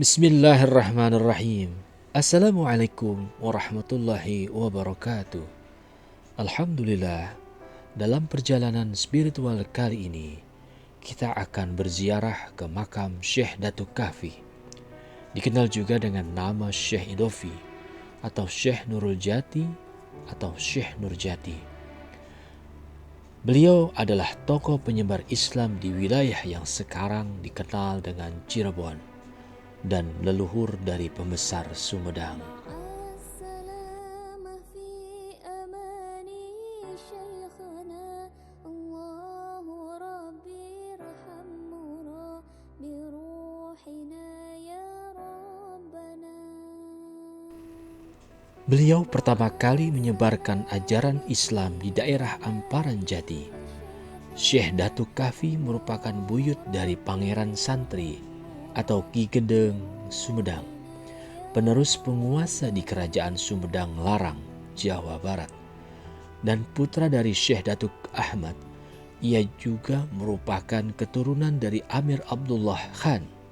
Bismillahirrahmanirrahim. Assalamualaikum warahmatullahi wabarakatuh. Alhamdulillah, dalam perjalanan spiritual kali ini, kita akan berziarah ke makam Syekh Datuk Kahfi, dikenal juga dengan nama Syekh Idofi, atau Syekh Nurul Jati, atau Syekh Nurjati. Beliau adalah tokoh penyebar Islam di wilayah yang sekarang dikenal dengan Cirebon dan leluhur dari pembesar Sumedang. Beliau pertama kali menyebarkan ajaran Islam di daerah Amparan Jati. Syekh Datuk Kahfi merupakan buyut dari Pangeran Santri atau Ki Gedeng Sumedang, penerus penguasa di Kerajaan Sumedang Larang, Jawa Barat, dan putra dari Syekh Datuk Ahmad. Ia juga merupakan keturunan dari Amir Abdullah Khan.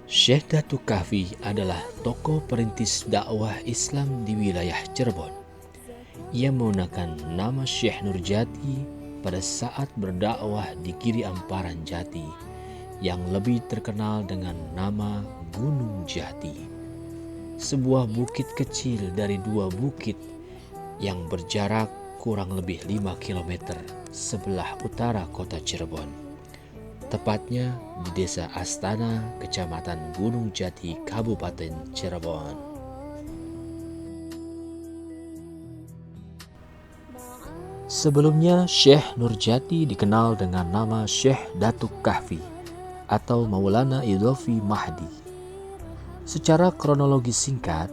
Syekh Datuk Kahfi adalah tokoh perintis dakwah Islam di wilayah Cirebon. Ia menggunakan nama Syekh Nurjati pada saat berdakwah di Giri Amparan Jati, yang lebih terkenal dengan nama Gunung Jati, sebuah bukit kecil dari dua bukit yang berjarak kurang lebih 5 km sebelah utara kota Cirebon. Tepatnya di Desa Astana, Kecamatan Gunung Jati, Kabupaten Cirebon. Sebelumnya, Syekh Nurjati dikenal dengan nama Syekh Datuk Kahfi atau Maulana Idofi Mahdi. Secara kronologi singkat,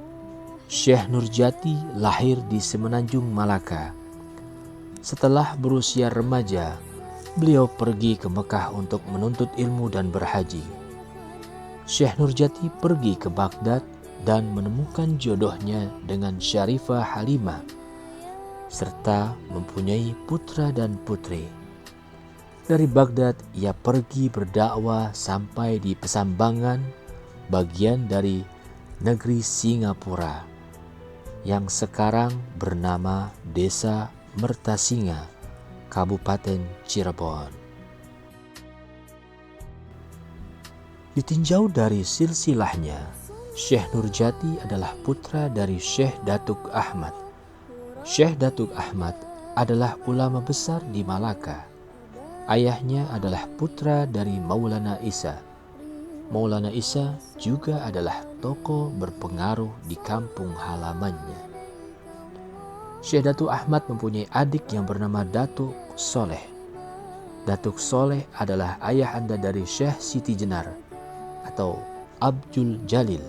Syekh Nurjati lahir di Semenanjung Malaka. Setelah berusia remaja, beliau pergi ke Mekah untuk menuntut ilmu dan berhaji. Syekh Nurjati pergi ke Baghdad dan menemukan jodohnya dengan Syarifah Halimah, serta mempunyai putra dan putri. Dari Baghdad, ia pergi berdakwah sampai di Pesambangan, bagian dari negeri Singapura, yang sekarang bernama Desa Mertasinga, Kabupaten Cirebon. Ditinjau dari silsilahnya, Syekh Nurjati adalah putra dari Syekh Datuk Ahmad. Syekh Datuk Ahmad adalah ulama besar di Malaka. Ayahnya adalah putra dari Maulana Isa. Maulana Isa juga adalah tokoh berpengaruh di kampung halamannya. Syekh Datuk Ahmad mempunyai adik yang bernama Datuk Soleh. Datuk Soleh adalah ayah anda dari Syekh Siti Jenar atau Abdul Jalil.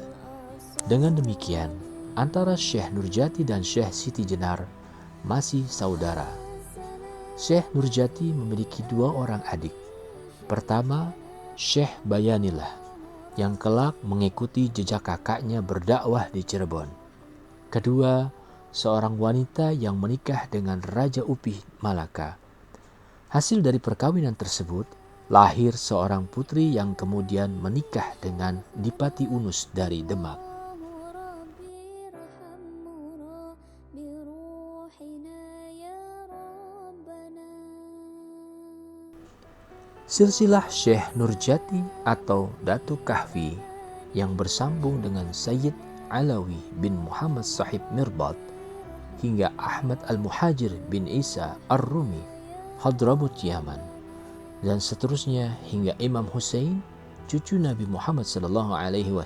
Dengan demikian, antara Syekh Nurjati dan Syekh Siti Jenar masih saudara. Syekh Nurjati memiliki dua orang adik. Pertama, Syekh Bayanillah, yang kelak mengikuti jejak kakaknya berdakwah di Cirebon. Kedua, seorang wanita yang menikah dengan Raja Upih Malaka. Hasil dari perkawinan tersebut, lahir seorang putri yang kemudian menikah dengan Dipati Unus dari Demak. Silsilah Syekh Nurjati atau Datuk Kahfi yang bersambung dengan Sayyid Alawi bin Muhammad Sahib Mirbad hingga Ahmad Al-Muhajir bin Isa Ar-Rumi, Hadramut Yaman, dan seterusnya hingga Imam Hussein, cucu Nabi Muhammad SAW.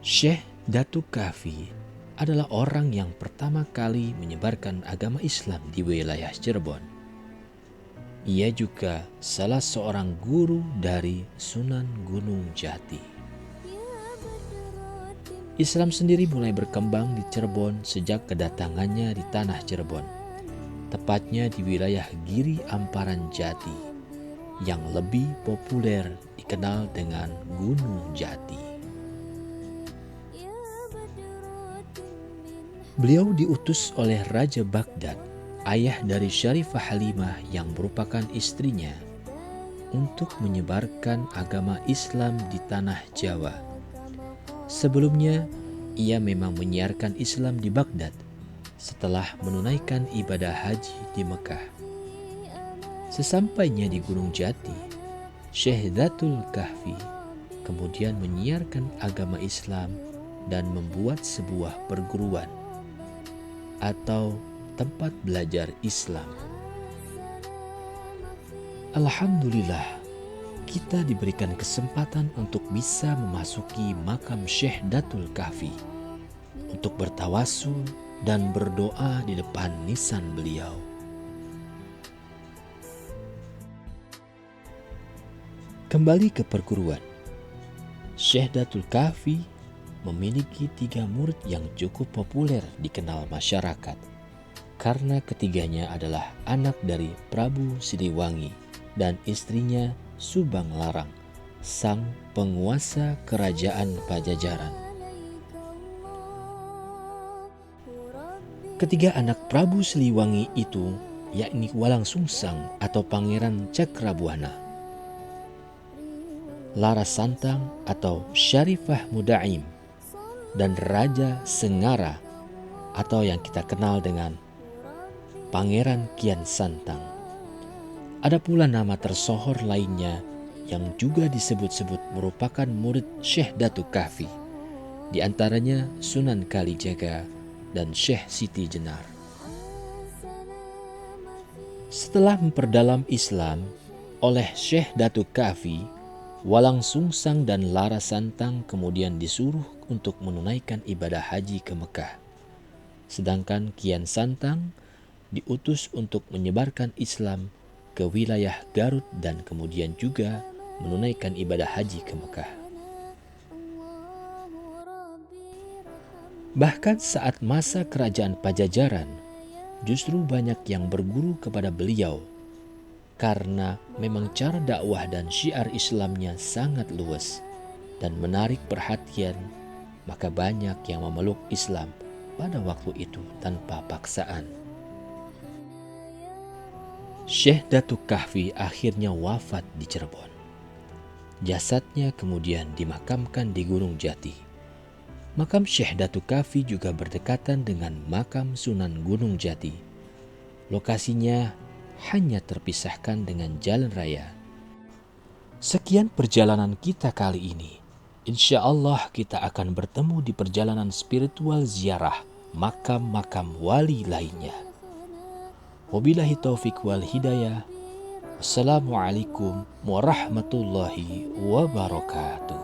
Syekh Datuk Kahfi adalah orang yang pertama kali menyebarkan agama Islam di wilayah Cirebon. Ia juga salah seorang guru dari Sunan Gunung Jati. Islam sendiri mulai berkembang di Cirebon sejak kedatangannya di tanah Cirebon, tepatnya di wilayah Giri Amparan Jati, yang lebih populer dikenal dengan Gunung Jati. Beliau diutus oleh Raja Baghdad, ayah dari Syarifah Halimah yang merupakan istrinya, untuk menyebarkan agama Islam di tanah Jawa. Sebelumnya, ia memang menyiarkan Islam di Baghdad setelah menunaikan ibadah haji di Mekah. Sesampainya di Gunung Jati, Syekh Datul Kahfi kemudian menyiarkan agama Islam dan membuat sebuah perguruan atau tempat belajar Islam. Alhamdulillah, kita diberikan kesempatan untuk bisa memasuki makam Syekh Datul Kahfi untuk bertawasul dan berdoa di depan nisan beliau. Kembali ke perguruan, Syekh Datul Kahfi memiliki 3 murid yang cukup populer dikenal masyarakat, karena ketiganya adalah anak dari Prabu Siliwangi dan istrinya Subang Larang, sang penguasa kerajaan Pajajaran. Ketiga anak Prabu Siliwangi itu yakni Walang Sungsang atau Pangeran Cakrabuana, Laras Santang atau Syarifah Mudaim, dan Raja Sengara atau yang kita kenal dengan Pangeran Kian Santang. Ada pula nama tersohor lainnya yang juga disebut-sebut merupakan murid Syekh Datuk Kahfi, di antaranya Sunan Kalijaga dan Syekh Siti Jenar. Setelah memperdalam Islam oleh Syekh Datuk Kahfi, Walang Sungsang dan Laras Santang kemudian disuruh untuk menunaikan ibadah haji ke Mekah. Sedangkan Kian Santang diutus untuk menyebarkan Islam ke wilayah Garut dan kemudian juga menunaikan ibadah haji ke Mekah. Bahkan saat masa kerajaan Pajajaran, justru banyak yang berguru kepada beliau karena memang cara dakwah dan syiar Islamnya sangat luas dan menarik perhatian, maka banyak yang memeluk Islam pada waktu itu tanpa paksaan. Syekh Datuk Kahfi akhirnya wafat di Cirebon. Jasadnya kemudian dimakamkan di Gunung Jati. Makam Syekh Datuk Kahfi juga berdekatan dengan makam Sunan Gunung Jati. Lokasinya hanya terpisahkan dengan jalan raya. Sekian perjalanan kita kali ini. Insya Allah kita akan bertemu di perjalanan spiritual ziarah makam-makam wali lainnya. Wabillahi taufik wal hidayah. Wassalamualaikum warahmatullahi wabarakatuh.